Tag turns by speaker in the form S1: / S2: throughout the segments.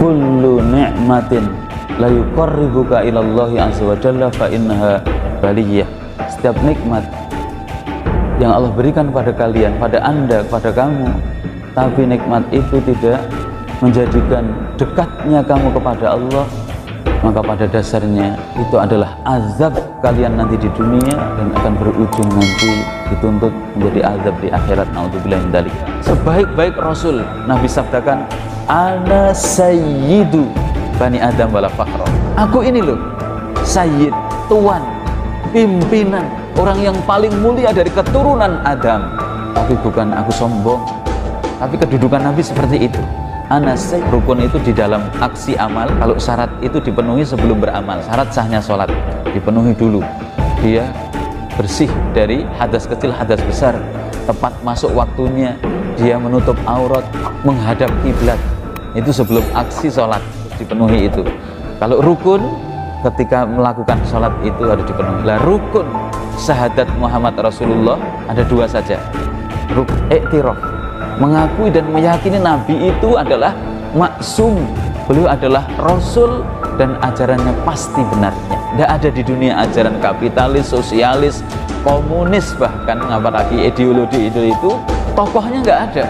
S1: kullu ni'matin la yuqarribuka ilallahi azza wa jalla fa innaha baliyah. Setiap nikmat yang Allah berikan pada kalian, pada anda, pada kamu, tapi nikmat itu tidak menjadikan dekatnya kamu kepada Allah, maka pada dasarnya itu adalah azab kalian nanti di dunia dan akan berujung nanti dituntut menjadi azab di akhirat. Naudzubillah min dzalik. Sebaik-baik Rasul, Nabi sabdakan, ana sayyidu bani Adam wala fakhra. Aku ini loh sayyid, tuan, pimpinan, orang yang paling mulia dari keturunan Adam. Tapi bukan aku sombong, tapi kedudukan Nabi seperti itu. Anasai, rukun itu di dalam aksi amal. Kalau syarat itu dipenuhi sebelum beramal, syarat sahnya sholat dipenuhi dulu, dia bersih dari hadas kecil, hadas besar, tepat masuk waktunya, dia menutup aurat, menghadap kiblat, itu sebelum aksi sholat dipenuhi itu. Kalau rukun, ketika melakukan sholat itu harus dipenuhi. Lah rukun syahadat Muhammad Rasulullah ada dua saja, rukun iktiraf, mengakui dan meyakini Nabi itu adalah maksum, beliau adalah Rasul dan ajarannya pasti benarnya. Tidak ada di dunia ajaran kapitalis, sosialis, komunis, bahkan apalagi ideologi itu tokohnya nggak ada.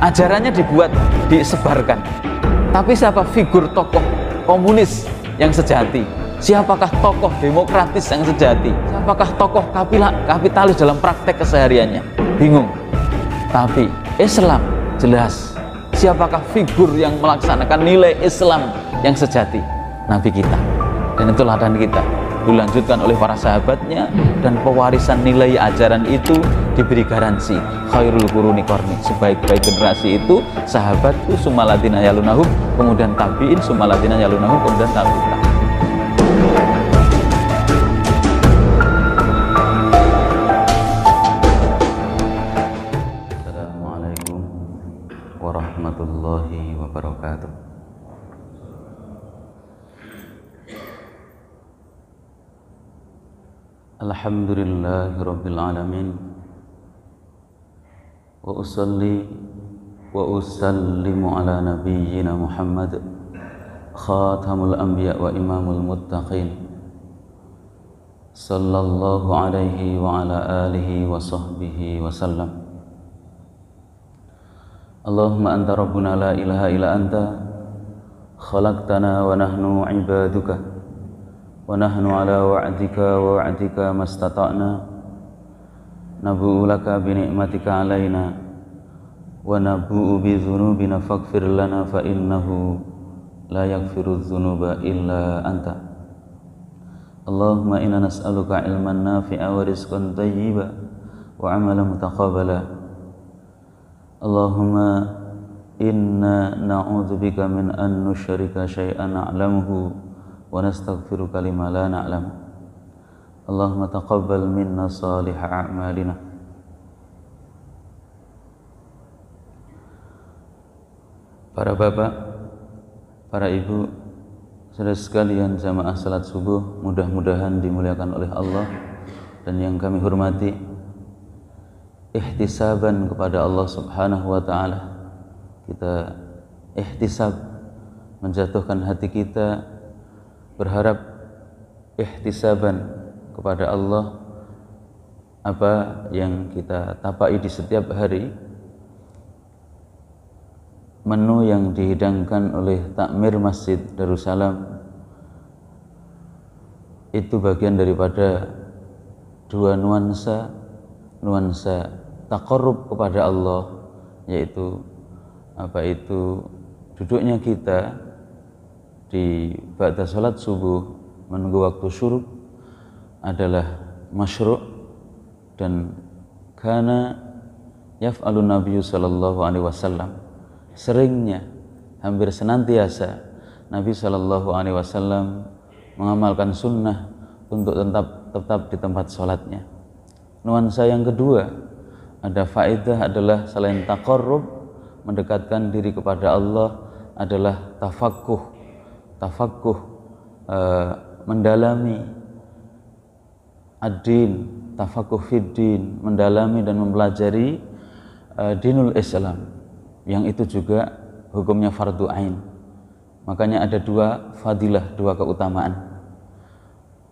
S1: Ajarannya dibuat, disebarkan. Tapi siapa figur tokoh komunis yang sejati? Siapakah tokoh demokratis yang sejati? Siapakah tokoh kapitalis dalam praktek kesehariannya? Bingung. Tapi Islam jelas. Siapakah figur yang melaksanakan nilai Islam yang sejati? Nabi kita. Dan itu ladan kita, dilanjutkan oleh para sahabatnya, dan pewarisan nilai ajaran itu diberi garansi. Khairul quruni qarni, sebaik-baik generasi itu sahabatku, summaladina yalunahum, kemudian tabi'in, summaladina yalunahum, kemudian tabi'in. Assalamualaikum warahmatullahi wabarakatuh. Alhamdulillahi rabbil alamin, wa usalli wa usallimu ala nabiyyina Muhammad khatamul anbiya wa imamul muttaqin, sallallahu alaihi wa ala alihi wa sahbihi wa sallam. Allahumma anta rabbuna la ilaha illa anta khalaqtana wa nahnu ibaduka wa nahnu ala wa'dika wa wa'dika mastata'na nabu'u laka bi ni'matika alaina wa nabu'u bi dhunubina faghfir lana fa innahu la yaghfiru dhunuba illa anta. Allahumma inna nas'aluka ilman nafi'a wa rizqan thayyiba wa amalan mutaqabbala. Allahumma inna na'udzubika min an nusyrika syai'an na'lamuhu wa nastaghfiruka lima la na'lam. Allahumma taqabbal minna salih a'malina. Para bapak, para ibu, saudara sekalian jamaah salat subuh, mudah-mudahan dimuliakan oleh Allah. Dan yang kami hormati, ihtisaban kepada Allah subhanahu wa ta'ala, kita ihtisab, menjatuhkan hati kita, berharap ihtisaban kepada Allah apa yang kita tapai di setiap hari. Menu yang dihidangkan oleh takmir Masjid Darussalam itu bagian daripada dua nuansa taqarrub kepada Allah, yaitu duduknya kita di ba'da salat subuh menunggu waktu syuruk adalah masyru' dan kana yaf'alun Nabi sallallahu alaihi wasallam, seringnya, hampir senantiasa Nabi sallallahu alaihi wasallam mengamalkan sunnah untuk tetap di tempat sholatnya. Nuansa yang kedua, ada faedah, adalah selain taqarrub, mendekatkan diri kepada Allah, adalah tafaqquh, mendalami ad-din, tafaqquh fid-din, mendalami dan mempelajari dinul Islam, yang itu juga hukumnya fardu ain. Makanya ada dua fadilah, dua keutamaan.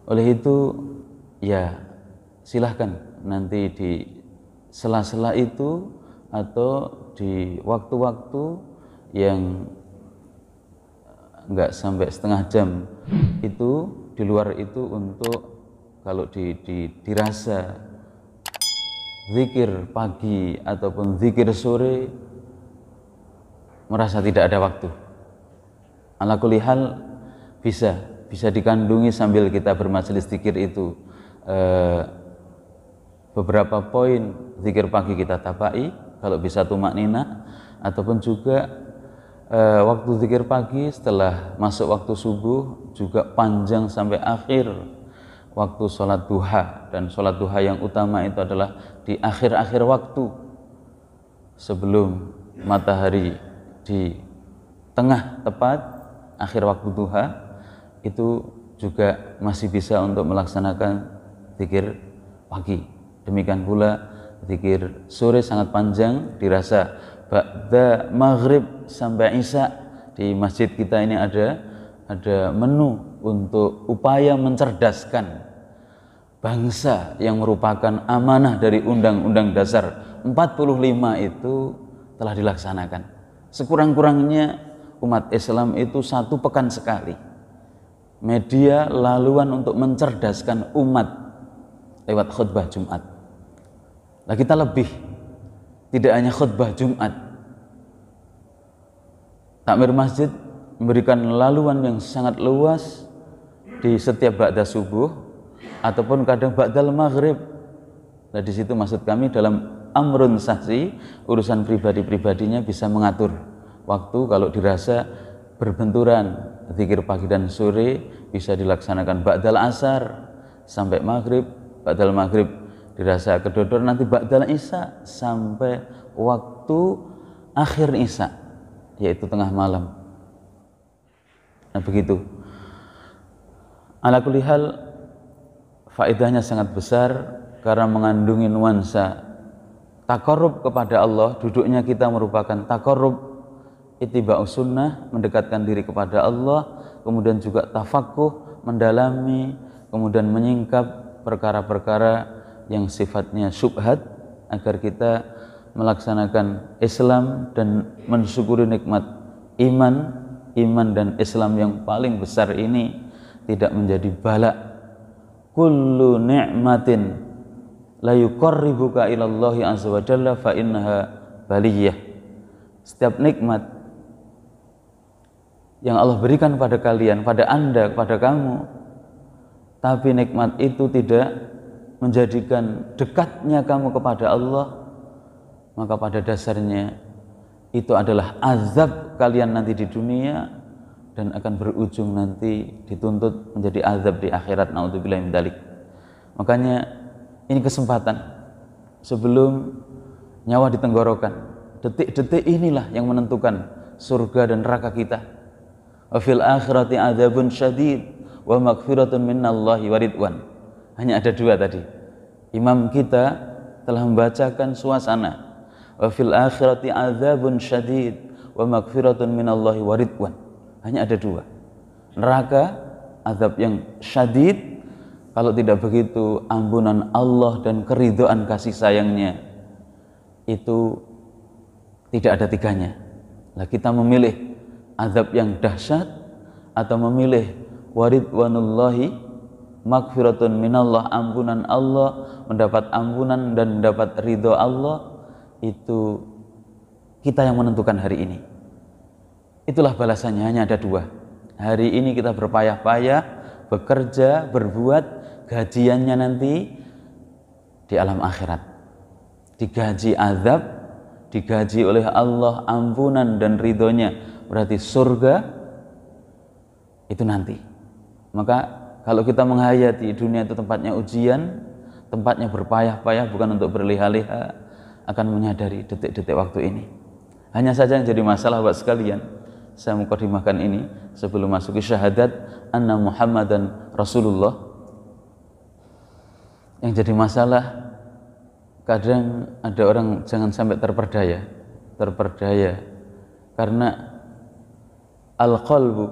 S1: Oleh itu ya silahkan nanti di sela-sela itu atau di waktu-waktu yang enggak sampai setengah jam itu, di luar itu, untuk kalau dirasa zikir pagi ataupun zikir sore merasa tidak ada waktu, ala kulli hal bisa dikandungi sambil kita bermajelis zikir itu. Beberapa poin zikir pagi kita tabai kalau bisa tumaknina, ataupun juga waktu zikir pagi setelah masuk waktu subuh juga panjang sampai akhir waktu sholat duha. Dan sholat duha yang utama itu adalah di akhir-akhir waktu sebelum matahari di tengah tepat akhir waktu duha, itu juga masih bisa untuk melaksanakan zikir pagi. Demikian pula zikir sore sangat panjang, dirasa ba'da maghrib sampai isya. Di masjid kita ini ada menu untuk upaya mencerdaskan bangsa yang merupakan amanah dari Undang-Undang Dasar 45 itu telah dilaksanakan. Sekurang-kurangnya umat Islam itu 1 pekan sekali media laluan untuk mencerdaskan umat lewat khutbah Jumat. Nah, kita lebih, tidak hanya khutbah Jumat, takmir masjid memberikan laluan yang sangat luas di setiap ba'da subuh ataupun kadang ba'dal maghrib. Nah, di situ maksud kami dalam amrun sahsi, urusan pribadi-pribadinya bisa mengatur waktu. Kalau dirasa berbenturan zikir pagi dan sore bisa dilaksanakan ba'dal asar sampai maghrib, ba'dal maghrib dirasa kedodor nanti ba'dal isya sampai waktu akhir isya, yaitu tengah malam. Nah, begitu. Ala kulli hal faedahnya sangat besar karena mengandungi nuansa taqarrub kepada Allah. Duduknya kita merupakan taqarrub, ittiba'us sunnah, mendekatkan diri kepada Allah, kemudian juga tafaqquh, mendalami, kemudian menyingkap perkara-perkara yang sifatnya syubhat agar kita melaksanakan Islam dan mensyukuri nikmat iman dan Islam yang paling besar ini tidak menjadi bala. Kullu ni'matin la yuqarribuka ilallahi azza wa jalla fa innaha baliyah. Setiap nikmat yang Allah berikan pada kalian, pada Anda, pada kamu, tapi nikmat itu tidak menjadikan dekatnya kamu kepada Allah, maka pada dasarnya itu adalah azab kalian nanti di dunia dan akan berujung nanti dituntut menjadi azab di akhirat. Naudzubillahi min dzalik. Makanya ini kesempatan sebelum nyawa di tenggorokan, detik-detik inilah yang menentukan surga dan neraka kita. Wa fil akhirati adzabun syadid wa maghfiratun minallahi wa ridwan. Hanya ada 2 tadi. Imam kita telah membacakan suasana. Wa fil akhirati adzabun syadid wa maghfiratun minallahi wa ridwan. Hanya ada 2. Neraka, azab yang syadid, kalau tidak begitu ampunan Allah dan keridhaan kasih sayangnya itu tidak ada 3-nya. Lah kita memilih azab yang dahsyat atau memilih waridwanullahi, maghfiratun minallah, ampunan Allah, mendapat ampunan dan mendapat ridho Allah. Itu kita yang menentukan hari ini. Itulah balasannya, hanya ada 2. Hari ini kita berpayah-payah, bekerja, berbuat, gajiannya nanti di alam akhirat. Digaji azab, digaji oleh Allah ampunan dan ridhonya, berarti surga itu nanti. Maka kalau kita menghayati dunia itu tempatnya ujian, tempatnya berpayah-payah, bukan untuk berleha-leha, akan menyadari detik-detik waktu ini. Hanya saja yang jadi masalah buat sekalian, saya mukadimahkan ini sebelum masuki syahadat anna Muhammadan Rasulullah. Yang jadi masalah, kadang ada orang jangan sampai terperdaya karena Al-qalbu,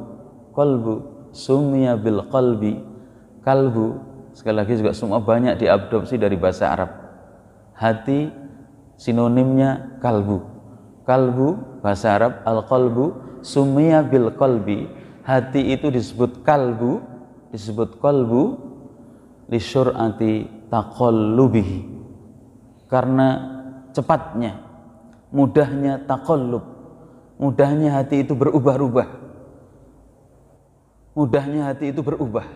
S1: qalbu summiya bil qalbi, kalbu sekali lagi juga semua banyak diadopsi dari bahasa Arab. Hati sinonimnya kalbu. Kalbu bahasa Arab, al-qalbu summiya bil qalbi. Hati itu disebut kalbu, disebut qalbu li syur'ati taqallubihi, karena cepatnya, mudahnya taqallub, mudahnya hati itu berubah-ubah, mudahnya hati itu berubah.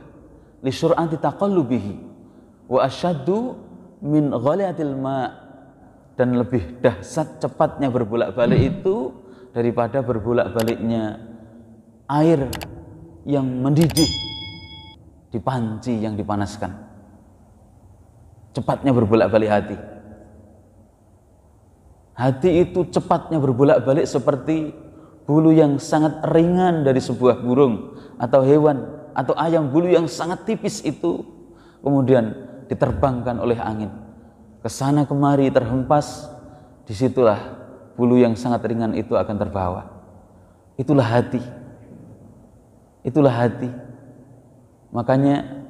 S1: Li syur'ati taqallubihi wa asyaddu min ghaliatil ma', dan lebih dahsyat cepatnya berbolak-balik itu daripada berbolak-baliknya air yang mendidih di panci yang dipanaskan. Cepatnya berbolak-balik hati. Hati itu cepatnya berbolak-balik seperti bulu yang sangat ringan dari sebuah burung atau hewan atau ayam, bulu yang sangat tipis itu kemudian diterbangkan oleh angin ke sana kemari, terhempas. Disitulah bulu yang sangat ringan itu akan terbawa. Itulah hati. Itulah hati. Makanya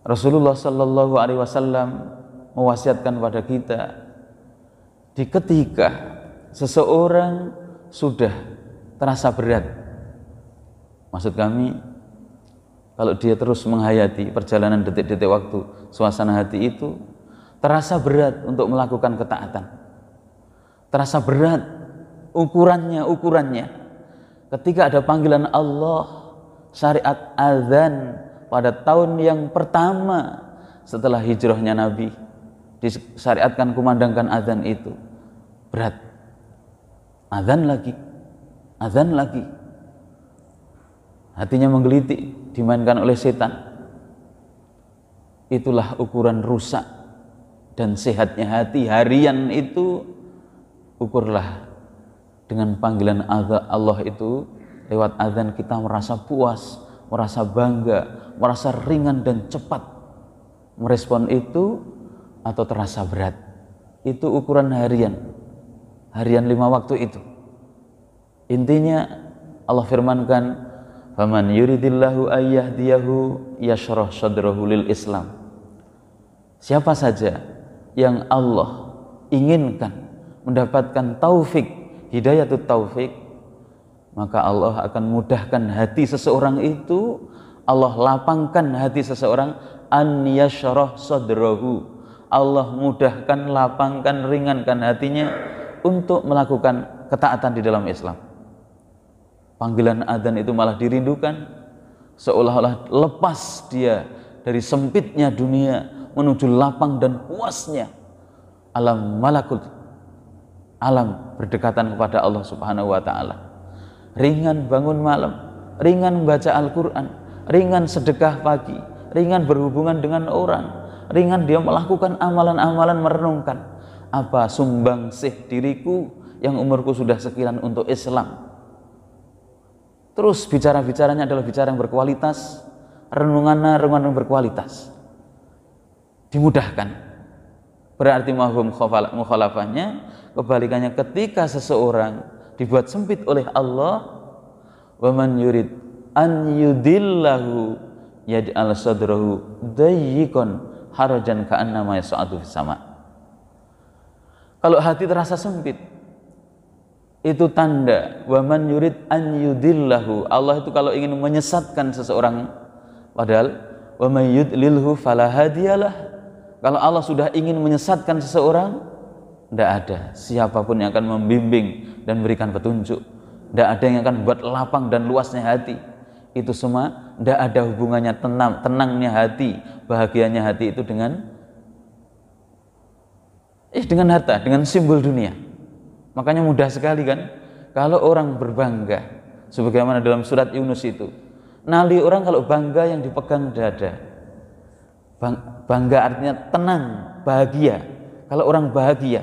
S1: Rasulullah Sallallahu Alaihi Wasallam mewasiatkan pada kita, di ketika seseorang sudah terasa berat, maksud kami kalau dia terus menghayati perjalanan detik-detik waktu, suasana hati itu terasa berat untuk melakukan ketaatan, terasa berat ukurannya ketika ada panggilan Allah, syariat azan pada tahun yang pertama setelah hijrahnya Nabi, disyariatkan kumandangkan azan itu berat. Azan lagi, hatinya menggelitik, dimainkan oleh setan. Itulah ukuran rusak dan sehatnya hati harian itu. Ukurlah dengan panggilan Allah itu, lewat azan kita merasa puas, merasa bangga, merasa ringan dan cepat merespon itu, atau terasa berat. Itu ukuran harian 5 waktu itu. Intinya Allah firmankan, faman yuridillahu ayyahdiyahu yashrah sadrahu lil Islam. Siapa saja yang Allah inginkan mendapatkan taufik, hidayatut taufik, maka Allah akan mudahkan hati seseorang itu. Allah lapangkan hati seseorang, an yashrah sadrahu. Allah mudahkan, lapangkan, ringankan hatinya untuk melakukan ketaatan di dalam Islam. Panggilan adzan itu malah dirindukan, seolah-olah lepas dia dari sempitnya dunia menuju lapang dan puasnya alam malakut, alam berdekatan kepada Allah Subhanahu wa ta'ala. Ringan bangun malam, ringan membaca Al-Quran, ringan sedekah pagi, ringan berhubungan dengan orang, ringan dia melakukan amalan-amalan, merenungkan apa sumbangsih diriku yang umurku sudah sekian untuk Islam. Terus bicara-bicaranya adalah bicara yang berkualitas, renungan yang berkualitas, dimudahkan. Berarti mahum mukhalafahnya, kebalikannya, ketika seseorang dibuat sempit oleh Allah, wa man yurid an yudillahu yaj'al sadrahu dayyiqan harajan ka'annama yas'adu fis sama. Kalau hati terasa sempit, itu tanda wa man yurid an yudillahu. Allah itu kalau ingin menyesatkan seseorang, padahal wa may yudlilhu fala hadiyalah. Kalau Allah sudah ingin menyesatkan seseorang, tidak ada siapapun yang akan membimbing dan memberikan petunjuk. Tidak ada yang akan membuat lapang dan luasnya hati. Itu semua tidak ada hubungannya tenangnya hati, bahagianya hati itu dengan harta, dengan simbol dunia. Makanya mudah sekali kan kalau orang berbangga, sebagaimana dalam surat Yunus itu, nali orang kalau bangga yang dipegang dada. Bangga artinya tenang, bahagia. Kalau orang bahagia,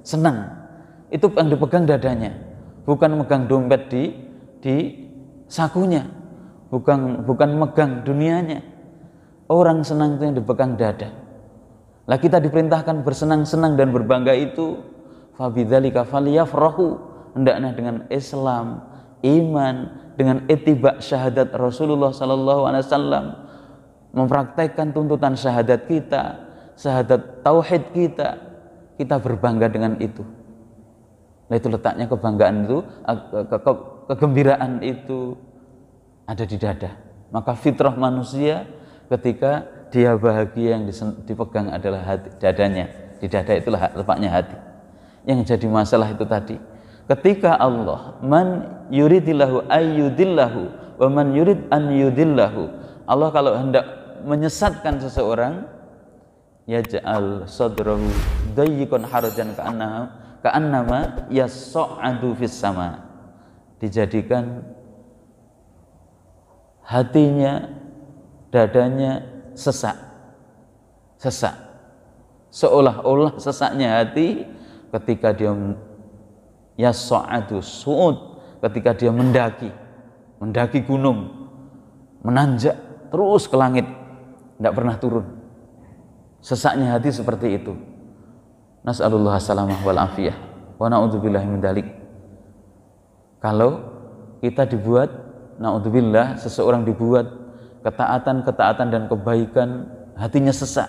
S1: senang, itu yang dipegang dadanya, bukan megang dompet di sakunya, bukan megang dunianya. Orang senang itu yang dipegang dada. Lah kita diperintahkan bersenang-senang dan berbangga itu, fabidzalika falyafrahu, hendaknya dengan Islam, iman, dengan ittiba syahadat Rasulullah sallallahu alaihi wasallam, mempraktekkan tuntutan syahadat kita, syahadat tauhid kita berbangga dengan itu. Nah, itu letaknya kebanggaan itu, kegembiraan itu ada di dada. Maka fitrah manusia ketika dia bahagia, yang dipegang adalah hati, dadanya. Di dada itulah letaknya hati. Yang jadi masalah itu tadi, ketika Allah man yuridillahu ayyudillahu wa man yurid an yudillahu, Allah kalau hendak menyesatkan seseorang, yaj'al sadrahu dayyikun harajan ka'annama yas'adu fis sama, dijadikan hatinya, dadanya sesak, seolah-olah sesaknya hati ketika dia yas'adu su'ud, ketika dia mendaki gunung, menanjak terus ke langit, tidak pernah turun. Sesaknya hati seperti itu. Nas'alullah salamah wal afiyah wa na'udzubillahi min dzalik. Kalau kita dibuat, na'udzubillah, seseorang dibuat ketaatan dan kebaikan, hatinya sesak,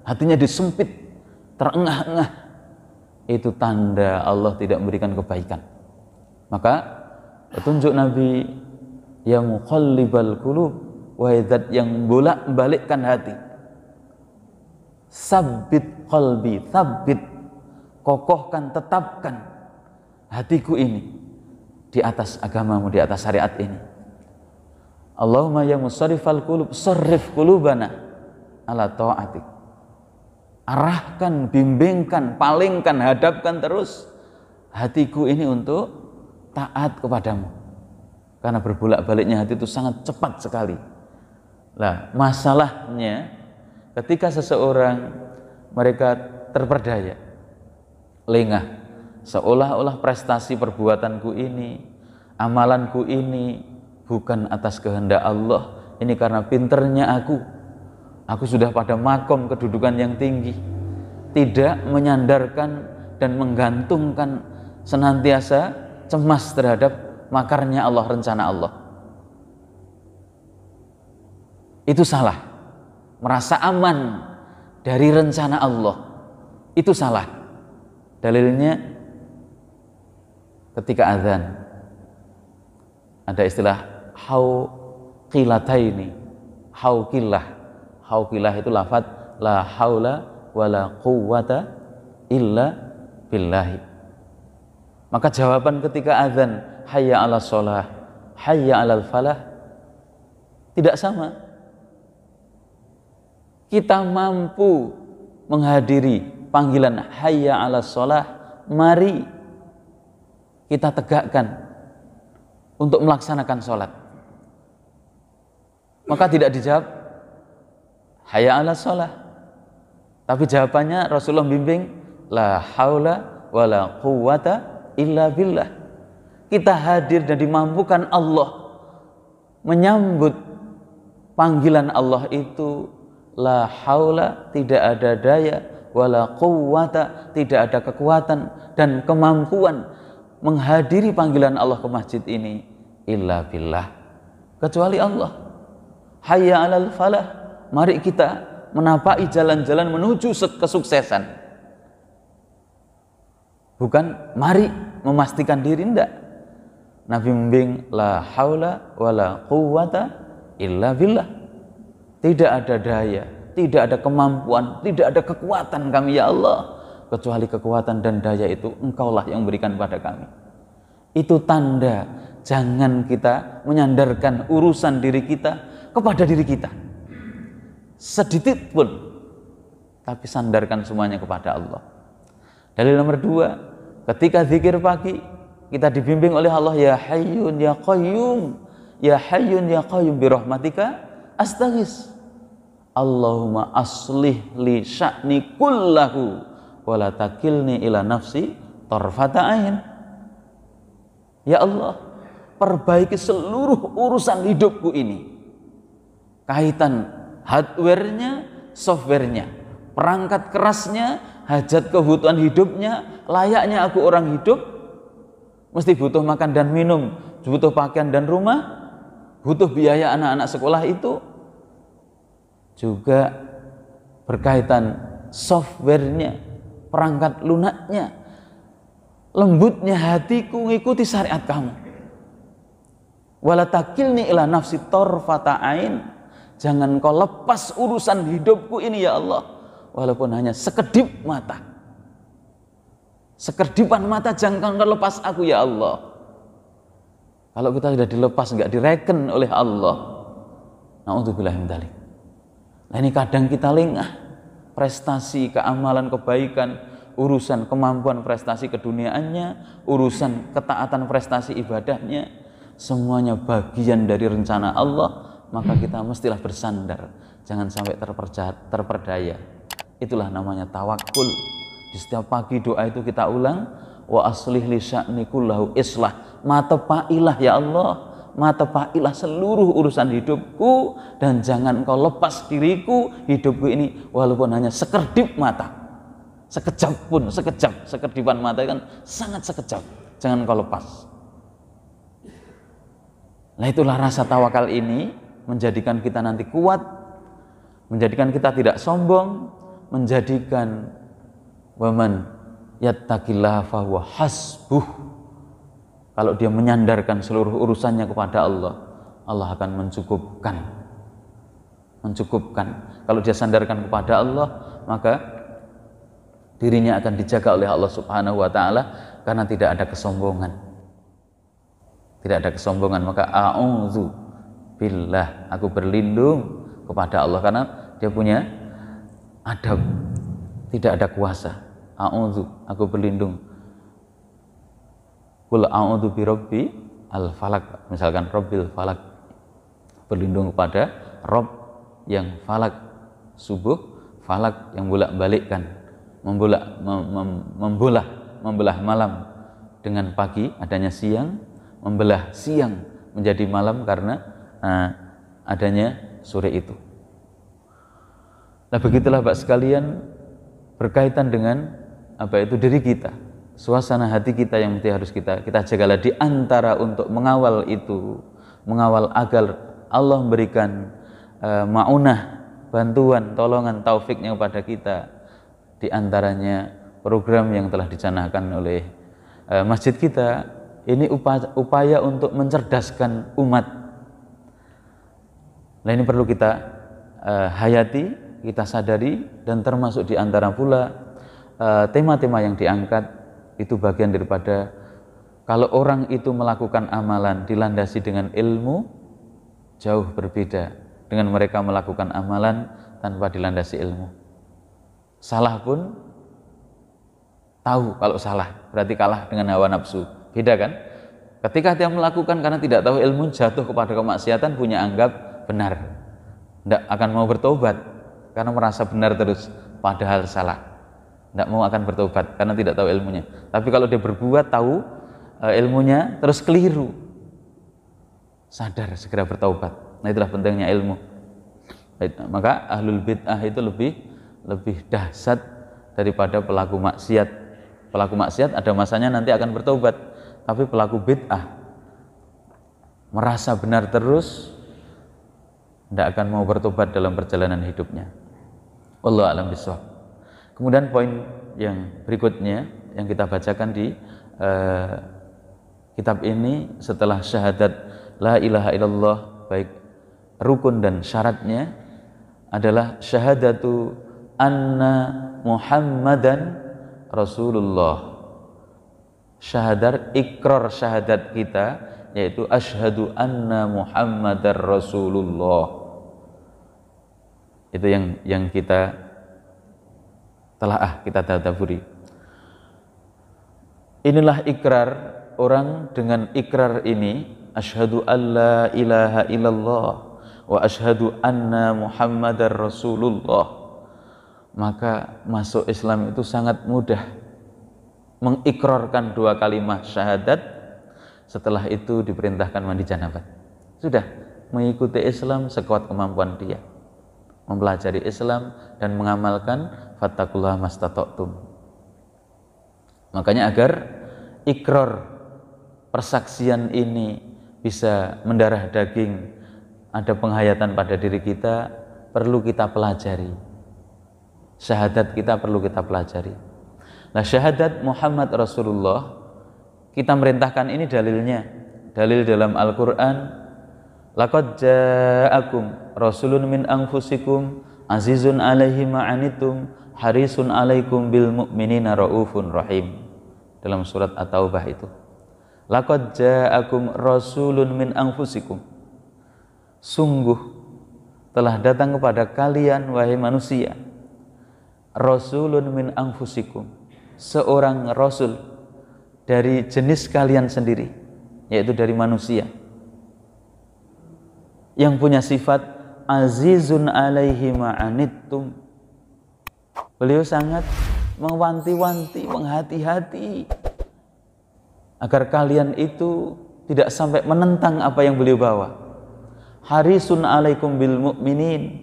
S1: hatinya disempit, terengah-engah, itu tanda Allah tidak memberikan kebaikan. Maka petunjuk Nabi, ya muqallibal qulub, wahai zat yang bolak-balikkan hati, sabbit qalbi, sabbit, kokohkan, tetapkan hatiku ini di atas agamamu, di atas syariat ini. Allahumma ya musarrifal qulub, sarrif qulubana ala ta'atik. Arahkan, bimbingkan, palingkan, hadapkan terus hatiku ini untuk taat kepadamu. Karena berbolak-baliknya hati itu sangat cepat sekali. Nah, masalahnya ketika seseorang mereka terperdaya, lengah, seolah-olah prestasi perbuatanku ini, amalanku ini bukan atas kehendak Allah, ini karena pinternya aku sudah pada makom kedudukan yang tinggi, tidak menyandarkan dan menggantungkan senantiasa cemas terhadap makarnya Allah, rencana Allah. Itu salah. Merasa aman dari rencana Allah, itu salah. Dalilnya ketika azan ada istilah hauqilataini, hauqillah. Hauqillah itu lafaz la haula wala quwwata illa billahi. Maka jawaban ketika azan hayya 'alas shalah, hayya 'alal falah tidak sama. Kita mampu menghadiri panggilan hayya 'alas shalah, mari kita tegakkan untuk melaksanakan sholat. Maka tidak dijawab hayya 'alas shalah, tapi jawabannya Rasulullah bimbing la haula wala quwwata illa billah. Kita hadir dan dimampukan Allah menyambut panggilan Allah itu, la haula, tidak ada daya, wala quwwata, tidak ada kekuatan dan kemampuan menghadiri panggilan Allah ke masjid ini illa billah, kecuali Allah. Hayya 'alal falah, mari kita menapaki jalan-jalan menuju kesuksesan. Bukan mari memastikan diri, enggak. Nabi membimbing la haula wala quwwata illa billah. Tidak ada daya, tidak ada kemampuan, tidak ada kekuatan kami ya Allah, kecuali kekuatan dan daya itu Engkaulah yang berikan pada kami. Itu tanda jangan kita menyandarkan urusan diri kita kepada diri kita sedikit pun, tapi sandarkan semuanya kepada Allah. Dalil nomor 2, ketika zikir pagi kita dibimbing oleh Allah, ya hayyun ya qayyum, ya hayyun ya qayyum bi rahmatika astaghis. Allahumma aslih li sya'ni kullahu wa la takilni ila nafsi tarfata ain. Ya Allah, perbaiki seluruh urusan hidupku ini, kaitan hardware-nya, software-nya, perangkat kerasnya, hajat kebutuhan hidupnya. Layaknya aku orang hidup mesti butuh makan dan minum, butuh pakaian dan rumah, butuh biaya anak-anak sekolah itu, juga berkaitan softwarenya, perangkat lunaknya, lembutnya hatiku ngikuti syariat kamu. Wala takilni ila nafsi tarfata ain, jangan kau lepas urusan hidupku ini ya Allah, walaupun hanya sekedip mata. Sekedipan mata jangan kau lepas aku ya Allah. Kalau kita sudah dilepas, nggak direken oleh Allah, na'udzubillah min dzalik. Nah ini kadang kita lengah, prestasi, keamalan, kebaikan, urusan kemampuan prestasi keduniaannya, urusan ketaatan prestasi ibadahnya, semuanya bagian dari rencana Allah, maka kita mestilah bersandar, jangan sampai terperdaya. Itulah namanya tawakul. Di setiap pagi doa itu kita ulang, wa aslih li sya'ni kullahu islah, matepailah ya Allah, matepailah seluruh urusan hidupku, dan jangan kau lepas diriku, hidupku ini walaupun hanya sekerdip mata, sekejap pun, sekedipan mata kan sangat sekejap, jangan kau lepas. Nah itulah rasa tawakal ini menjadikan kita nanti kuat, menjadikan kita tidak sombong, menjadikan waman yattaqillaha fahuwa hasbuh. Kalau dia menyandarkan seluruh urusannya kepada Allah, Allah akan mencukupkan. Kalau dia sandarkan kepada Allah, maka dirinya akan dijaga oleh Allah Subhanahu wa taala karena tidak ada kesombongan. Tidak ada kesombongan, maka a'udzu billah, aku berlindung kepada Allah karena dia punya adab, tidak ada kuasa. A'udzu, aku berlindung. Qul a'udzu birabbi al-falaq, misalkan rabbil falaq, berlindung kepada Rabb yang falak, subuh, falak yang bolak-balikkan, membelah malam dengan pagi, adanya siang, membelah siang menjadi malam karena adanya sore itu. Nah begitulah Bapak sekalian, berkaitan dengan apa itu diri kita, suasana hati kita yang harus kita jagalah di antara untuk mengawal itu, mengawal agar Allah memberikan ma'unah, bantuan, tolongan, taufiknya kepada kita. Di antaranya program yang telah dicanangkan oleh masjid kita, ini upaya untuk mencerdaskan umat. Nah ini perlu kita hayati, kita sadari, dan termasuk di antara pula tema-tema yang diangkat itu bagian daripada kalau orang itu melakukan amalan dilandasi dengan ilmu, jauh berbeda dengan mereka melakukan amalan tanpa dilandasi ilmu. Salah pun tahu kalau salah, berarti kalah dengan hawa nafsu. Beda kan? Ketika dia melakukan karena tidak tahu ilmu, jatuh kepada kemaksiatan, punya anggap benar, tidak akan mau bertobat karena merasa benar terus, padahal salah. Tidak mau akan bertobat karena tidak tahu ilmunya. Tapi kalau dia berbuat tahu ilmunya terus keliru, sadar segera bertaubat. Nah itulah pentingnya ilmu. Maka ahlul bid'ah itu lebih dahsyat daripada pelaku maksiat. Pelaku maksiat ada masanya nanti akan bertobat, tapi pelaku bid'ah merasa benar terus, tidak akan mau bertobat dalam perjalanan hidupnya. Wallahu a'lam bishawab. Kemudian poin yang berikutnya yang kita bacakan di kitab ini setelah syahadat la ilaha illallah, baik rukun dan syaratnya, adalah syahadatu anna Muhammadan Rasulullah. Ikrar syahadat kita yaitu asyhadu anna Muhammadar Rasulullah. Itu yang kita kita tadabburi. Inilah ikrar orang. Dengan ikrar ini, asyhadu alla ilaha illallah wa asyhadu anna Muhammadar Rasulullah, maka masuk Islam itu sangat mudah. Mengikrarkan dua kalimat syahadat, setelah itu diperintahkan mandi janabat. Sudah mengikuti Islam sekuat kemampuan dia, mempelajari Islam dan mengamalkan fattaqullaha mastata'tum. Makanya agar ikrar persaksian ini bisa mendarah daging, ada penghayatan pada diri kita, perlu kita pelajari. Syahadat kita perlu kita pelajari. Nah, syahadat Muhammad Rasulullah, kita merintahkan ini dalilnya. Dalil dalam Al-Quran, laqad ja'akum rasulun min anfusikum azizun alaihi ma'anitum harisun alaikum bil mu'minina raufun rahim. Dalam surat At-Taubah itu. Laqad ja'akum rasulun min anfusikum. Sungguh telah datang kepada kalian wahai manusia, rasulun min anfusikum, seorang rasul dari jenis kalian sendiri, yaitu dari manusia, yang punya sifat azizun alaihi ma'anittum. Beliau sangat mewanti-wanti, menghati-hati agar kalian itu tidak sampai menentang apa yang beliau bawa. Harisun alaikum bil mu'minin.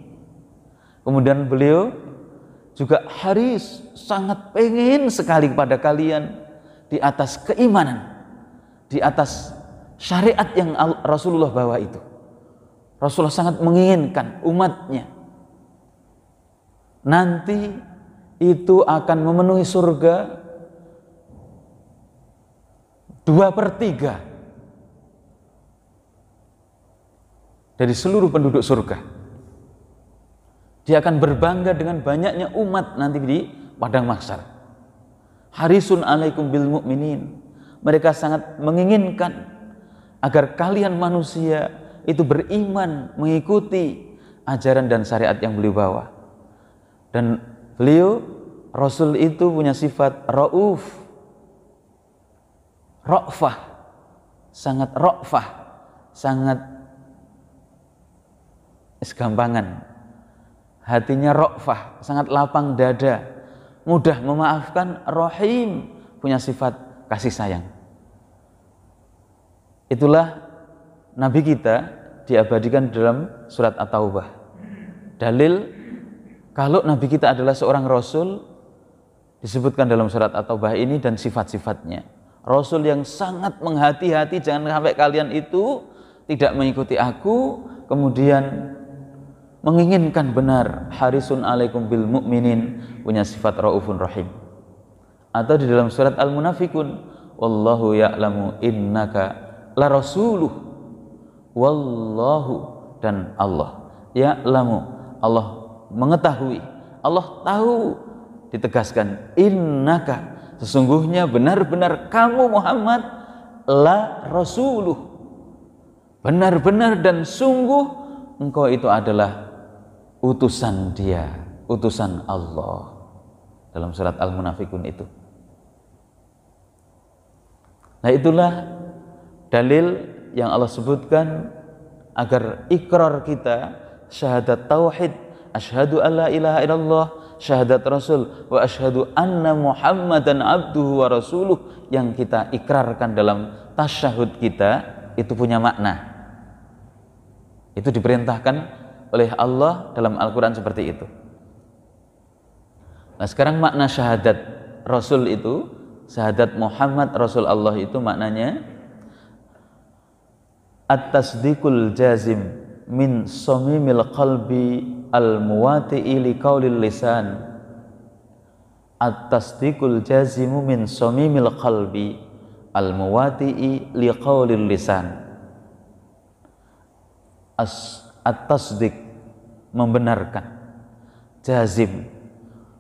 S1: Kemudian beliau juga haris, sangat pengen sekali kepada kalian di atas keimanan, di atas syariat yang Rasulullah bawa itu. Rasulullah sangat menginginkan umatnya nanti itu akan memenuhi surga 2/3 dari seluruh penduduk surga. Dia akan berbangga dengan banyaknya umat nanti di padang mahsyar. Harisun alaikum bil mu'minin. Mereka sangat menginginkan agar kalian manusia itu beriman, mengikuti ajaran dan syariat yang beliau bawa. Dan beliau, Rasul itu punya sifat rauf, ra'fah, sangat ra'fah, sangat segampangan. Hatinya ra'fah, sangat lapang dada, mudah memaafkan, rahim, punya sifat kasih sayang. Itulah Nabi kita diabadikan dalam surat At-Taubah. Dalil kalau Nabi kita adalah seorang Rasul disebutkan dalam surat At-Taubah ini dan sifat-sifatnya. Rasul yang sangat menghati-hati, jangan sampai kalian itu tidak mengikuti aku, kemudian menginginkan benar. Harisun alaikum bil mu'minin, punya sifat raufun rahim. Atau di dalam surat Al-Munafikun, wallahu ya'lamu innaka la rasuluh, wallahu, dan Allah ya'lamu, Allah mengetahui, Allah tahu, ditegaskan innaka, sesungguhnya benar-benar kamu Muhammad la rasuluh, benar-benar dan sungguh engkau itu adalah utusan Dia, utusan Allah. Dalam surat Al-Munafikun itu. Nah, itulah dalil yang Allah sebutkan agar ikrar kita, syahadat tauhid, asyhadu alla ilaha illallah, syahadat Rasul, wa asyhadu anna Muhammadan abduhu wa rasuluh, yang kita ikrarkan dalam tasyahud kita itu punya makna. Itu diperintahkan oleh Allah dalam Al-Quran seperti itu. Nah, sekarang makna syahadat Rasul itu, syahadat Muhammad Rasul Allah itu maknanya at-tasdiqul jazim min samimil qalbi al-muwati'i li qaulil lisan. At-tasdiqul jazimu min samimil qalbi al-muwati'i li qaulil lisan. At-tasdiq, membenarkan, jazim,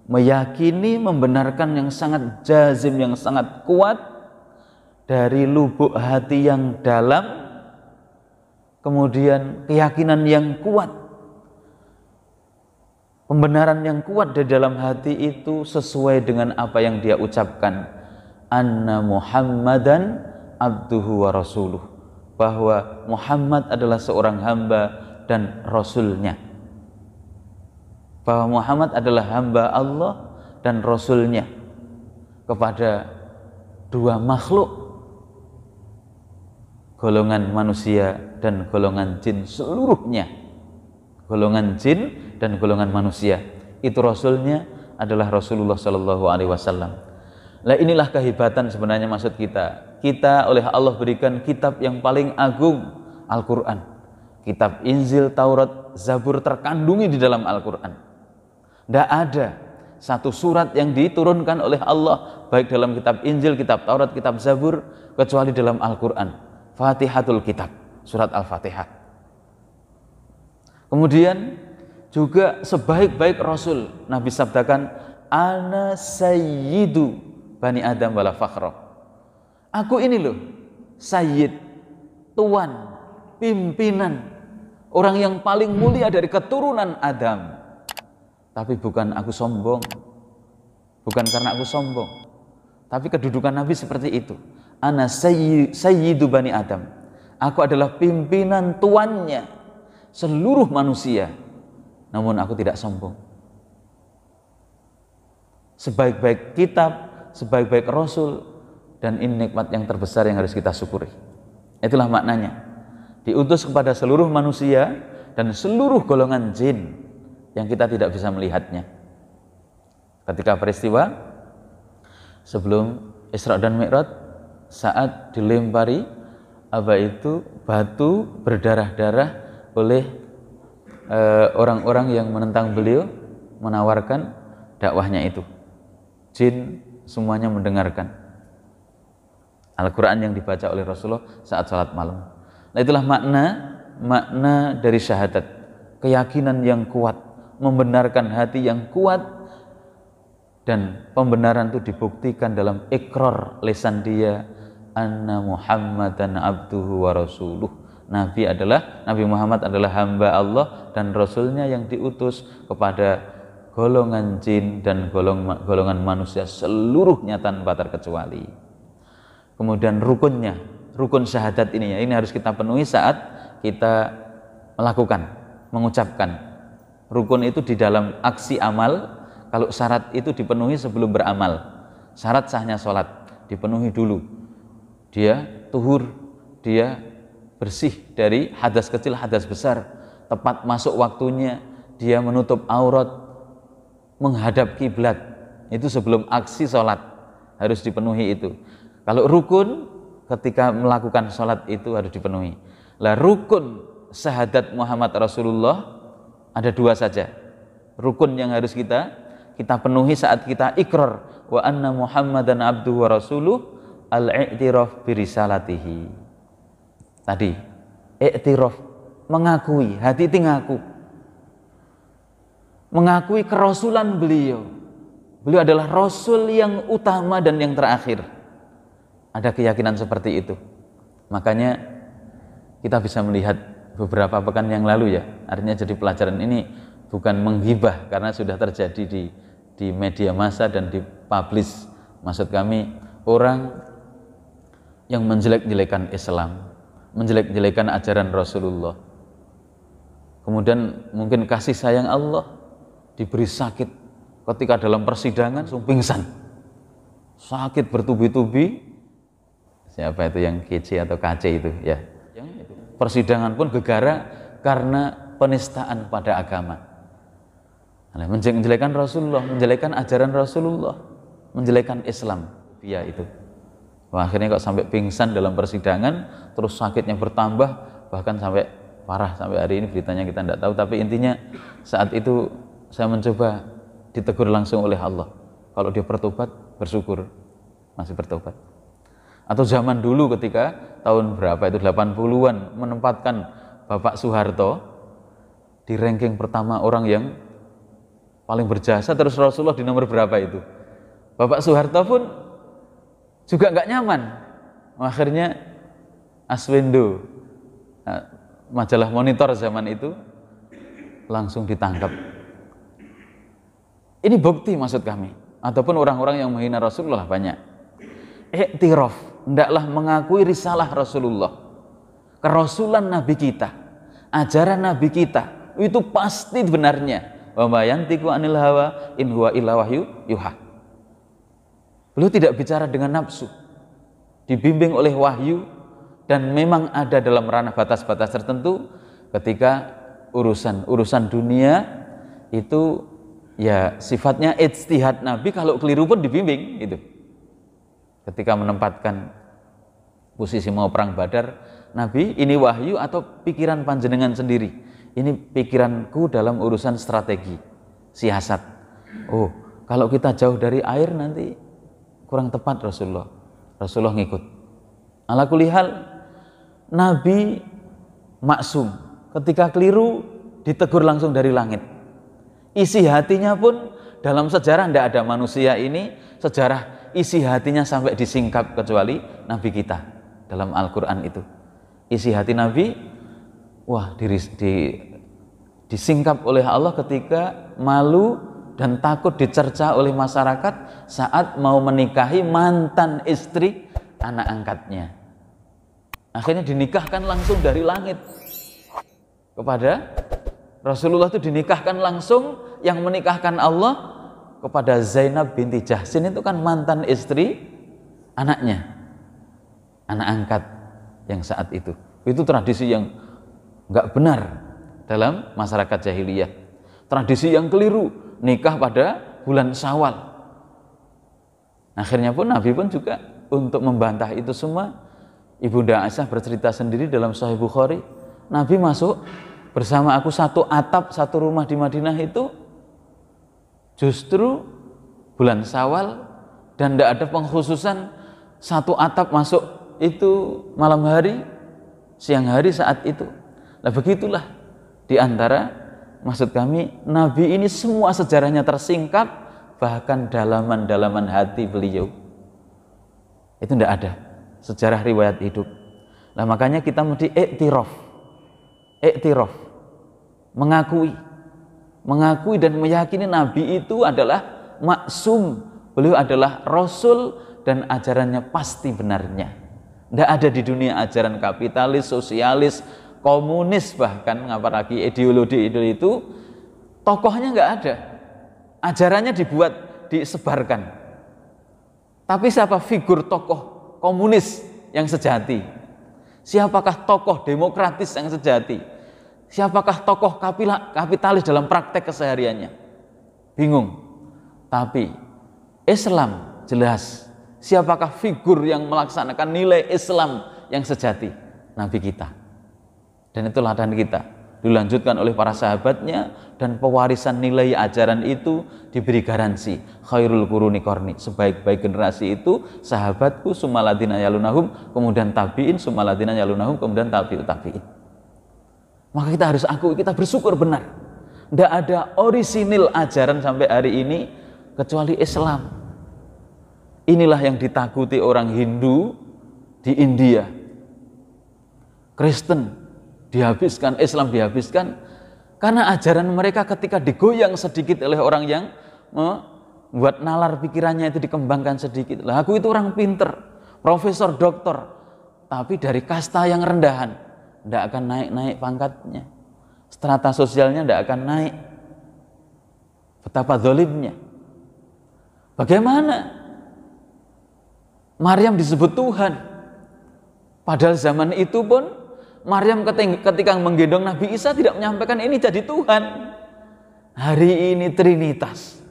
S1: meyakini, membenarkan yang sangat jazim, yang sangat kuat dari lubuk hati yang dalam, kemudian keyakinan yang kuat, pembenaran yang kuat di dalam hati itu sesuai dengan apa yang dia ucapkan, anna Muhammadan abduhu wa rasuluh, bahwa Muhammad adalah seorang hamba dan Rasulnya, bahwa Muhammad adalah hamba Allah dan Rasulnya kepada dua makhluk, golongan manusia dan golongan jin seluruhnya, golongan jin dan golongan manusia. Itu Rasulnya adalah Rasulullah Sallallahu Alaihi Wasallam. Nah, inilah kehebatan sebenarnya maksud kita. kita oleh Allah berikan kitab yang paling agung, Al-Quran. Kitab Injil, Taurat, Zabur terkandungi di dalam Al-Quran. Tidak ada satu surat yang diturunkan oleh Allah, baik dalam kitab Injil, kitab Taurat, kitab Zabur, kecuali dalam Al-Quran. Fatihatul Kitab, surat Al-Fatihah. Kemudian juga sebaik-baik Rasul, Nabi sabdakan, ana sayyidu bani Adam wala fakhra. Aku ini loh, sayyid, tuan, pimpinan, orang yang paling mulia dari keturunan Adam. Tapi bukan aku sombong, bukan karena aku sombong, tapi kedudukan Nabi seperti itu. Ana sayyidu bani Adam, aku adalah pimpinan tuannya seluruh manusia, namun aku tidak sombong. Sebaik-baik kitab, sebaik-baik Rasul, dan ini nikmat yang terbesar yang harus kita syukuri. Itulah maknanya, diutus kepada seluruh manusia dan seluruh golongan jin yang kita tidak bisa melihatnya. Ketika peristiwa sebelum Isra dan Mi'raj, saat dilempari batu berdarah-darah oleh orang-orang yang menentang beliau, menawarkan dakwahnya itu. Jin semuanya mendengarkan Al-Quran yang dibaca oleh Rasulullah saat sholat malam. Nah, itulah makna dari syahadat, keyakinan yang kuat, membenarkan hati yang kuat, dan pembenaran itu dibuktikan dalam ikrar lisan dia, anna Muhammadan abduhu wa rasuluh. Nabi Muhammad adalah hamba Allah dan Rasulnya yang diutus kepada golongan jin dan golongan manusia seluruhnya tanpa terkecuali. Kemudian rukun syahadat ini harus kita penuhi saat kita mengucapkan. Rukun itu di dalam aksi amal. Kalau syarat itu dipenuhi sebelum beramal. Syarat sahnya sholat dipenuhi dulu. Dia tuhur, dia bersih dari hadas kecil, hadas besar, tepat masuk waktunya, dia menutup aurat, menghadap kiblat. Itu sebelum aksi sholat harus dipenuhi itu. Kalau rukun ketika melakukan sholat itu harus dipenuhi. Lah rukun syahadat Muhammad Rasulullah ada dua saja. Rukun yang harus kita penuhi saat kita ikrar wa anna Muhammadan abduhu wa rasuluh, al-i'tiraf birisalatihi. Tadi i'tiraf, mengakui, hati itu mengakui kerasulan beliau. Beliau adalah rasul yang utama dan yang terakhir. Ada keyakinan seperti itu. Makanya kita bisa melihat beberapa pekan yang lalu ya, artinya jadi pelajaran ini bukan menghibah karena sudah terjadi di media massa dan dipublish. Maksud kami orang yang menjelek-jelekan Islam, menjelek-jelekan ajaran Rasulullah, kemudian mungkin kasih sayang Allah diberi sakit ketika dalam persidangan langsung pingsan, sakit bertubi-tubi. Siapa itu yang KC atau KC itu ya? Persidangan pun gegara karena penistaan pada agama. Menjelekan Rasulullah, menjelekan ajaran Rasulullah, menjelekan Islam. Dia itu. Wah, akhirnya kok sampai pingsan dalam persidangan, terus sakitnya bertambah, bahkan sampai parah sampai hari ini beritanya kita tidak tahu. Tapi intinya saat itu saya mencoba ditegur langsung oleh Allah. Kalau dia bertobat, bersyukur masih bertobat. Atau zaman dulu ketika tahun berapa itu 80-an menempatkan Bapak Soeharto di ranking pertama orang yang paling berjasa, terus Rasulullah di nomor berapa itu. Bapak Soeharto pun juga nggak nyaman. Akhirnya Aswendo, majalah Monitor zaman itu, langsung ditangkap. Ini bukti maksud kami. Ataupun orang-orang yang menghina Rasulullah banyak. I'tiraf, hendaklah mengakui risalah Rasulullah, kerasulan Nabi kita, ajaran Nabi kita, itu pasti benarnya. Wa ma yantiqu anil hawa in huwa illa wahyu yuha. Beliau tidak bicara dengan nafsu, dibimbing oleh wahyu, dan memang ada dalam ranah batas-batas tertentu. Ketika urusan dunia itu ya sifatnya ijtihad Nabi, kalau keliru pun dibimbing itu. Ketika menempatkan posisi mau perang Badar, Nabi, ini wahyu atau pikiran panjenengan sendiri? Ini pikiranku dalam urusan strategi, siasat. Oh, kalau kita jauh dari air nanti kurang tepat Rasulullah. Rasulullah ngikut. Ala kulli hal, Nabi maksum. Ketika keliru, ditegur langsung dari langit. Isi hatinya pun dalam sejarah tidak ada manusia ini sejarah isi hatinya sampai disingkap kecuali Nabi kita dalam Al-Quran itu. Isi hati Nabi, wah, disingkap oleh Allah ketika malu dan takut dicerca oleh masyarakat saat mau menikahi mantan istri anak angkatnya. Akhirnya dinikahkan langsung dari langit kepada Rasulullah, itu dinikahkan langsung, yang menikahkan Allah kepada Zainab binti Jahsin, itu kan mantan istri anaknya, anak angkat yang saat itu. Itu tradisi yang nggak benar dalam masyarakat jahiliyah. Tradisi yang keliru, nikah pada bulan Syawal. Akhirnya pun Nabi pun juga untuk membantah itu semua, Ibunda Aisyah bercerita sendiri dalam Sahih Bukhari, Nabi masuk bersama aku satu atap, satu rumah di Madinah itu justru bulan Syawal, dan tidak ada pengkhususan satu atap masuk itu malam hari, siang hari saat itu. Nah begitulah di antara, maksud kami, Nabi ini semua sejarahnya tersingkap, bahkan dalaman-dalaman hati beliau itu tidak ada sejarah riwayat hidup. Nah makanya kita mesti iktiraf, mengakui dan meyakini Nabi itu adalah maksum, beliau adalah Rasul dan ajarannya pasti benarnya. Tidak ada di dunia ajaran kapitalis, sosialis, komunis, bahkan apalagi ideologi itu, tokohnya nggak ada, ajarannya dibuat, disebarkan. Tapi siapa figur tokoh komunis yang sejati? Siapakah tokoh demokratis yang sejati? Siapakah tokoh kapitalis dalam praktek kesehariannya? Bingung. Tapi Islam jelas. Siapakah figur yang melaksanakan nilai Islam yang sejati? Nabi kita. Dan itulah dan kita. Dilanjutkan oleh para sahabatnya, dan pewarisan nilai ajaran itu diberi garansi. Khairul quruni qarni, sebaik-baik generasi itu sahabatku, summaladina yalunahum, kemudian tabi'in, summaladina yalunahum, kemudian tabi'ut tabi'in. Maka kita harus akui, kita bersyukur benar. Tidak ada orisinil ajaran sampai hari ini kecuali Islam. Inilah yang ditakuti orang Hindu di India. Kristen dihabiskan, Islam dihabiskan, karena ajaran mereka ketika digoyang sedikit oleh orang yang membuat nalar pikirannya itu dikembangkan sedikit. Lah aku itu orang pinter, profesor, doktor, tapi dari kasta yang rendahan, tidak akan naik-naik pangkatnya, strata sosialnya tidak akan naik. Betapa zalimnya. Bagaimana Maryam disebut Tuhan, padahal zaman itu pun Maryam ketika menggendong Nabi Isa tidak menyampaikan ini jadi Tuhan. Hari ini Trinitas.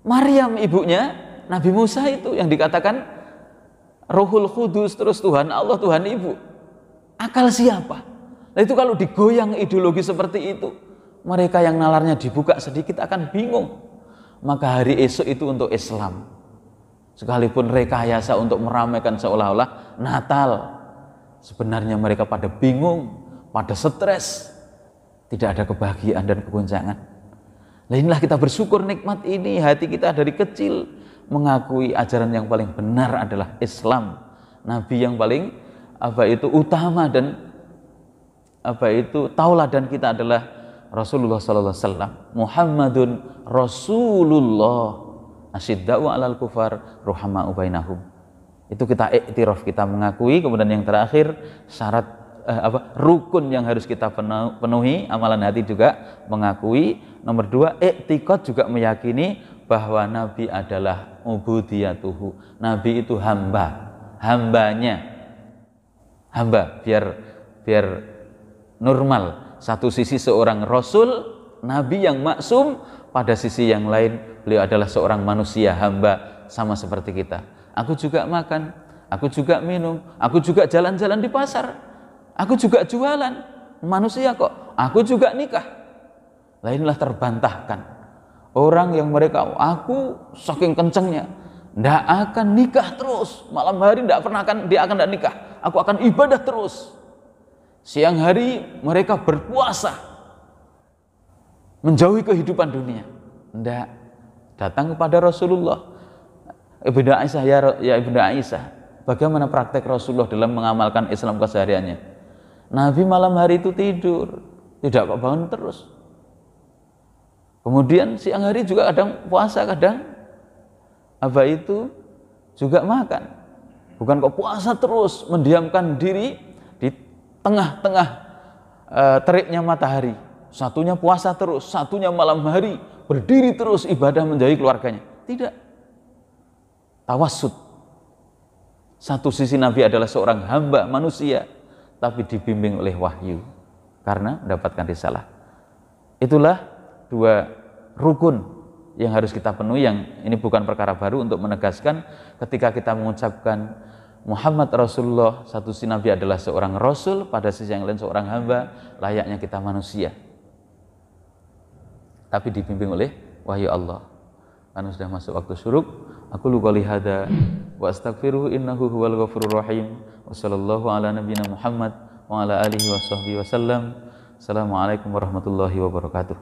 S1: Maryam ibunya Nabi Musa itu yang dikatakan Ruhul Qudus, terus Tuhan Allah, Tuhan Ibu. Akal siapa? Nah itu kalau digoyang ideologi seperti itu, mereka yang nalarnya dibuka sedikit akan bingung. Maka hari esok itu untuk Islam. Sekalipun rekayasa untuk meramaikan seolah-olah Natal, sebenarnya mereka pada bingung, pada stres, tidak ada kebahagiaan dan kegoncangan. Nah inilah kita bersyukur nikmat ini, hati kita dari kecil mengakui ajaran yang paling benar adalah Islam. Nabi yang paling utama dan tauladan kita adalah Rasulullah sallallahu alaihi wasallam. Muhammadun Rasulullah, asyidda'u 'alal kufar, ruhama'u bainahum. Itu kita iktiraf, kita mengakui. Kemudian yang terakhir, syarat rukun yang harus kita penuhi, amalan hati juga mengakui. Nomor 2, iktikad, juga meyakini bahwa Nabi adalah ubudiyatuhu. Nabi itu hambanya, hamba, biar normal. Satu sisi seorang Rasul, Nabi yang maksum, pada sisi yang lain beliau adalah seorang manusia, hamba, sama seperti kita. Aku juga makan, aku juga minum, aku juga jalan-jalan di pasar, aku juga jualan, manusia kok, aku juga nikah. Lah inilah terbantahkan orang yang mereka, aku saking kencengnya ndak akan nikah terus, malam hari ndak pernah dia akan ndak nikah, aku akan ibadah terus. Siang hari mereka berpuasa, menjauhi kehidupan dunia. Ndak, datang kepada Rasulullah. Ibunda Aisyah, ya Ibunda Aisyah, bagaimana praktek Rasulullah dalam mengamalkan Islam kesehariannya? Nabi malam hari itu tidur, tidak kok bangun terus. Kemudian siang hari juga kadang puasa, kadang juga makan. Bukan kok puasa terus, mendiamkan diri di tengah-tengah teriknya matahari. Satunya puasa terus, satunya malam hari berdiri terus ibadah menjauhi keluarganya. Tidak. Tawassut. Satu sisi Nabi adalah seorang hamba manusia, tapi dibimbing oleh wahyu karena mendapatkan risalah. Itulah dua rukun yang harus kita penuhi, yang ini bukan perkara baru untuk menegaskan ketika kita mengucapkan Muhammad Rasulullah, satu sisi Nabi adalah seorang Rasul, pada sisi yang lain seorang hamba, layaknya kita manusia, tapi dibimbing oleh wahyu Allah. Karena sudah masuk waktu syuruk, aku lupa lihada wa astaghfiruhu innahu huwal ghafurur rahim. Wa sallallahu ala nabiyyina Muhammad wa ala alihi wa sahbihi wasallam. Assalamualaikum warahmatullahi wabarakatuh.